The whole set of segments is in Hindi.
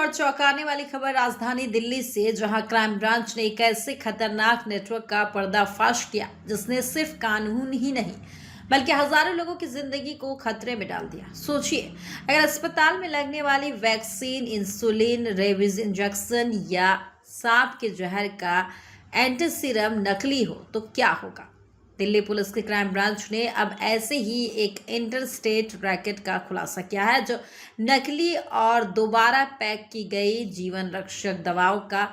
और चौंकाने वाली खबर राजधानी दिल्ली से, जहां क्राइम ब्रांच ने एक ऐसे खतरनाक नेटवर्क का पर्दाफाश किया जिसने सिर्फ कानून ही नहीं बल्कि हजारों लोगों की जिंदगी को खतरे में डाल दिया। सोचिए, अगर अस्पताल में लगने वाली वैक्सीन, इंसुलिन, रेबीज इंजेक्शन या सांप के जहर का एंटीसीरम नकली हो तो क्या होगा। दिल्ली पुलिस की क्राइम ब्रांच ने अब ऐसे ही एक इंटरस्टेट रैकेट का खुलासा किया है जो नकली और दोबारा पैक की गई जीवन रक्षक दवाओं का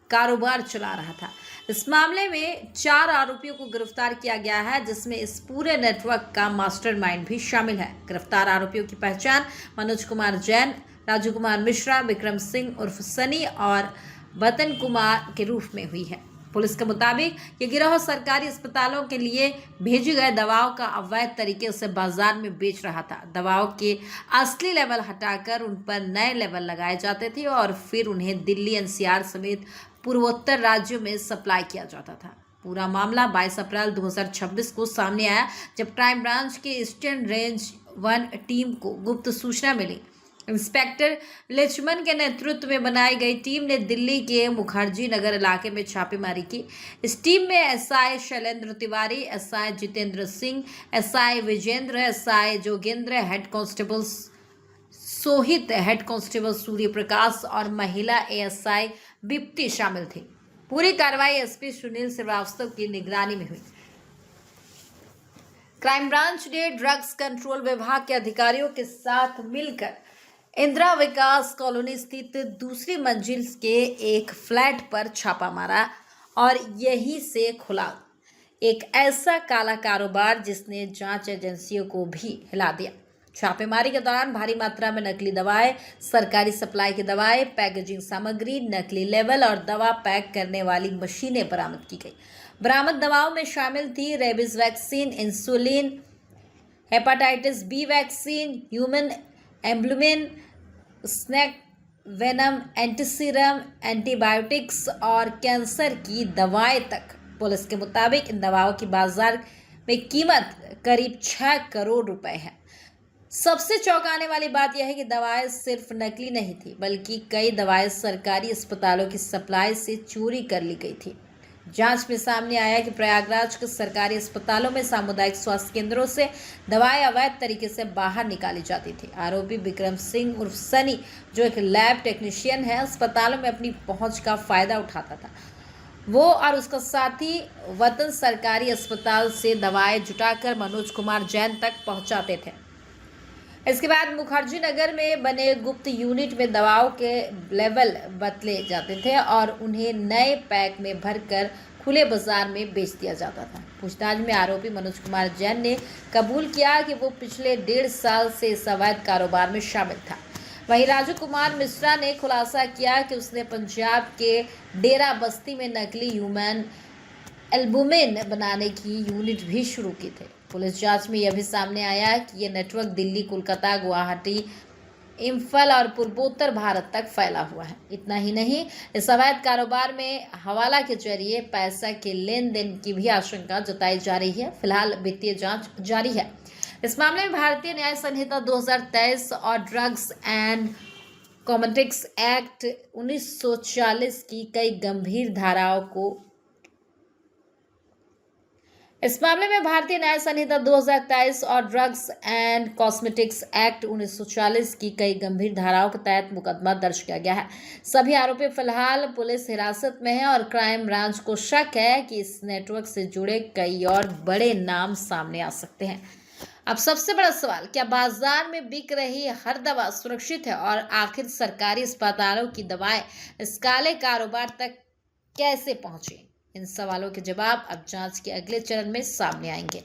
कारोबार चला रहा था। इस मामले में 4 आरोपियों को गिरफ्तार किया गया है, जिसमें इस पूरे नेटवर्क का मास्टरमाइंड भी शामिल है। गिरफ्तार आरोपियों की पहचान मनोज कुमार जैन, राजू कुमार मिश्रा, विक्रम सिंह उर्फ सनी और वतन कुमार के रूप में हुई है। पुलिस के मुताबिक ये गिरोह सरकारी अस्पतालों के लिए भेजी गए दवाओं का अवैध तरीके से बाजार में बेच रहा था। दवाओं के असली लेवल हटाकर उन पर नए लेवल लगाए जाते थे और फिर उन्हें दिल्ली, एनसीआर समेत पूर्वोत्तर राज्यों में सप्लाई किया जाता था। पूरा मामला 22 अप्रैल 2026 को सामने आया, जब क्राइम ब्रांच के ईस्टर्न रेंज 1 टीम को गुप्त सूचना मिली। इंस्पेक्टर लक्ष्मण के नेतृत्व में बनाई गई टीम ने दिल्ली के मुखर्जी नगर इलाके में छापेमारी की। इस टीम में SI Shailendra Tiwari, SI Jitendra Singh, SI Vijendra, SI Jogendra, head constable Sohit, head constable Surya Prakash और महिला एएसआई बिप्टी शामिल थे। पूरी कार्रवाई एसपी सुनील श्रीवास्तव की निगरानी में हुई। क्राइम ब्रांच ने ड्रग्स कंट्रोल विभाग के अधिकारियों के साथ मिलकर इंदिरा विकास कॉलोनी स्थित दूसरी मंजिल के एक फ्लैट पर छापा मारा और यहीं से खुला एक ऐसा काला कारोबार जिसने जांच एजेंसियों को भी हिला दिया। छापेमारी के दौरान भारी मात्रा में नकली दवाएं, सरकारी सप्लाई की दवाएं, पैकेजिंग सामग्री, नकली लेवल और दवा पैक करने वाली मशीनें बरामद की गई। बरामद दवाओं में शामिल थी rabies vaccine, insulin, hepatitis B vaccine, human albumin, snake venom, antiserum, antibiotics और कैंसर की दवाएं तक। पुलिस के मुताबिक इन दवाओं की बाजार में कीमत करीब 6 करोड़ रुपए है। सबसे चौंकाने वाली बात यह है कि दवाएं सिर्फ नकली नहीं थी, बल्कि कई दवाएं सरकारी अस्पतालों की सप्लाई से चोरी कर ली गई थी। जांच में सामने आया कि प्रयागराज के सरकारी अस्पतालों में सामुदायिक स्वास्थ्य केंद्रों से दवाएं अवैध तरीके से बाहर निकाली जाती थी। आरोपी विक्रम सिंह उर्फ सनी, जो एक लैब टेक्नीशियन है, अस्पतालों में अपनी पहुंच का फायदा उठाता था। वो और उसका साथी वतन सरकारी अस्पताल से दवाएं जुटाकर मनोज कुमार जैन तक पहुंचाते थे। इसके बाद मुखर्जी नगर में बने गुप्त यूनिट में दवाओं के लेवल बदले जाते थे और उन्हें नए पैक में भरकर खुले बाजार में बेच दिया जाता था। पूछताछ में आरोपी मनोज कुमार जैन ने कबूल किया कि वो पिछले 1.5 साल से इस अवैध कारोबार में शामिल था। वहीं राजू कुमार मिश्रा ने खुलासा किया कि उसने पंजाब के डेरा बस्ती में नकली ह्यूमन एल्बुमिन बनाने की यूनिट भी शुरू की थी। पुलिस जांच में यह भी सामने आया कि यह नेटवर्क दिल्ली, कोलकाता, गुवाहाटी, इम्फाल और पूर्वोत्तर भारत तक फैला हुआ है। इतना ही नहीं, इस अवैध कारोबार में हवाला के जरिए पैसा के लेन देन की भी आशंका जताई जा रही है। फिलहाल वित्तीय जांच जारी है। इस मामले में भारतीय न्याय संहिता 2023 और ड्रग्स एंड कॉस्मेटिक्स एक्ट 1940 की कई गंभीर धाराओं को इस मामले में भारतीय न्याय संहिता 2023 और ड्रग्स एंड कॉस्मेटिक्स एक्ट 1940 की कई गंभीर धाराओं के तहत मुकदमा दर्ज किया गया है। सभी आरोपी फिलहाल पुलिस हिरासत में हैं और क्राइम ब्रांच को शक है कि इस नेटवर्क से जुड़े कई और बड़े नाम सामने आ सकते हैं। अब सबसे बड़ा सवाल, क्या बाजार में बिक रही हर दवा सुरक्षित है और आखिर सरकारी अस्पतालों की दवाएं इस काले कारोबार तक कैसे पहुंची? इन सवालों के जवाब अब जांच के अगले चरण में सामने आएंगे।